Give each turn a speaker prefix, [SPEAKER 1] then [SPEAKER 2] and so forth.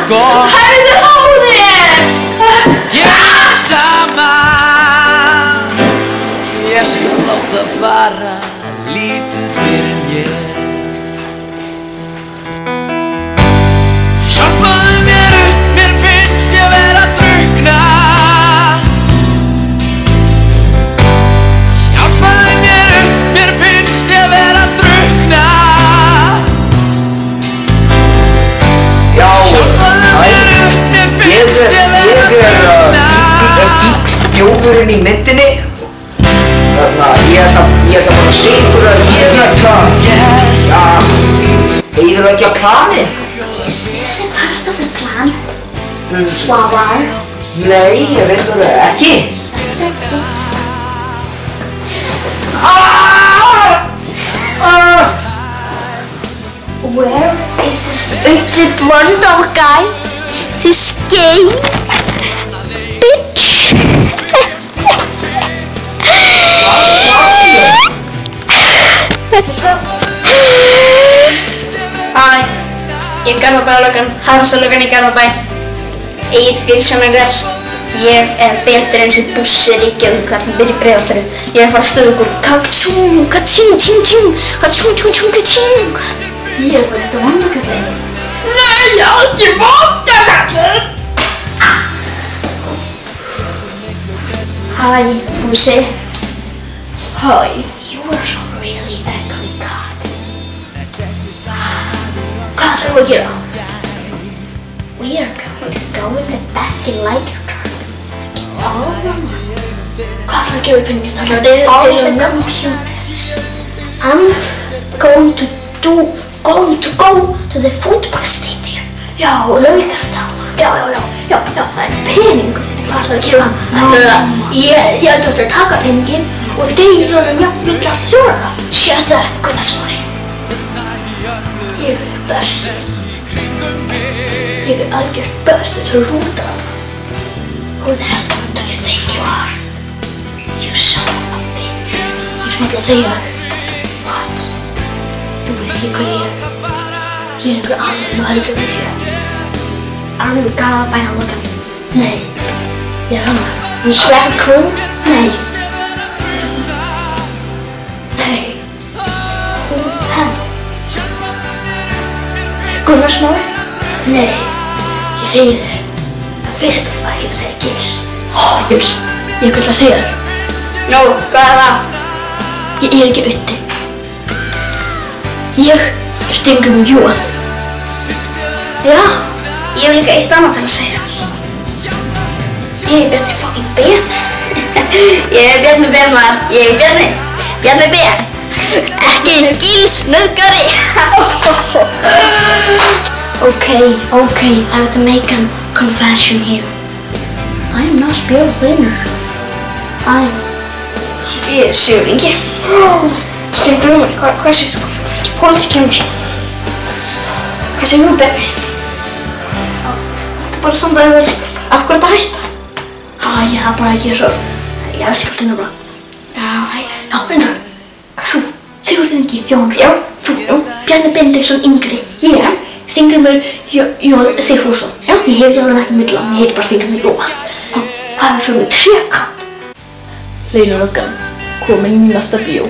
[SPEAKER 1] gott.
[SPEAKER 2] Hæðu á þér!
[SPEAKER 1] Gerum saman. Ég skal láta fara lítið fyrir mér. Hjálpaðu mér upp, mér finnst ég vera að drukkna. Hjálpaðu mér upp, mér finnst ég vera að drukkna.
[SPEAKER 3] Já, ég er þjófurinn í myndinni. Ég ætla bara að segja ykkur að ég ætla að eyðileggja planið.
[SPEAKER 2] Is this a part of the plan? Svavar?
[SPEAKER 3] Nei, ég veit það ekki.
[SPEAKER 2] Where is this ugly blonde old guy? This gay bitch? Hæ, ég er Garðabæjarlöggan, Hafnarstrætilöggan í Garðabæ. Egill Gilssonar. Ég er betur en sitt bussi Reykjavík hann byrja í Breiðholtinu. Ég er að fara að stöða ykkur ka-tjúm, ka-tjing, tjing, tjing, ka-tjúm, tjúm, tjúm, ka-tjing. Ég er bara þetta vandakallið. Nei, ég er ekki vandakallið! Hæ, Bússi. Hæ. You are so really ugly, God. Hvað ætlum við að gera? We are going to go in the back and light your turn. All of them. Hvað ætlum við að gera í peningin? All the computers. And going to go to the football stadium. Já, Laugardal. Já, en peningurinn, hvað ætlum við að gera hann? Ég ætlum að taka peningin og deila honum jafn milli allra þjóðanna. Shut up, Gunnar Smári. Ég er best. Ég er algjört best eins og Rúdolf. Who the hell do you think you are? You son of a bitch. Ég ætla að segja þér. What? Þú veist ekki hver ég er. Ég er einhver annan og heldur við sér. Alveg Garðabæjarlöggan. Nei. Ég er hann. Ég sverð krú. Nei. Nei. Who's that? Gunnar Smári? Nei, ég segi þér. Fyrst ætla ég að segja Gils. Gils, ég ætla að segja þér. Nú, hvað er það? Ég er ekki uti. Ég er Steingrímur Jóð. Já, ég hef líka eitt annað til að segja þér. Ég er Bjarni fucking Ben. Ég er Bjarni Ben maður. Ég er Bjarni Ben. Ekki Gils nöðgari. Okay, I have to make a confession here. I'm not Björn Hlynur. Ég er Sigur Ingi. Steingrímur, hvað segir þú? Hvað er ekki pólitíkinn um sig? Hvað segir þú, Bjarni? Þetta er bara samræðið við Sigur. Af hverju þetta hætta? Já, bara ekki svo. Ég veist ekki alltaf inn bara. Já, reyndar. Hvað er þú? Sigur Ingi Jónsson. Já, þú. Bjarni Benediktsson yngri. Ég. Steingrímur Jóð Sigfússon. Já. Ég hef ekki alveg ekki millan, ég heiti bara Steingrímur Jóð. Hvað er svona trekant? Leynilöggan komin í næsta bíó.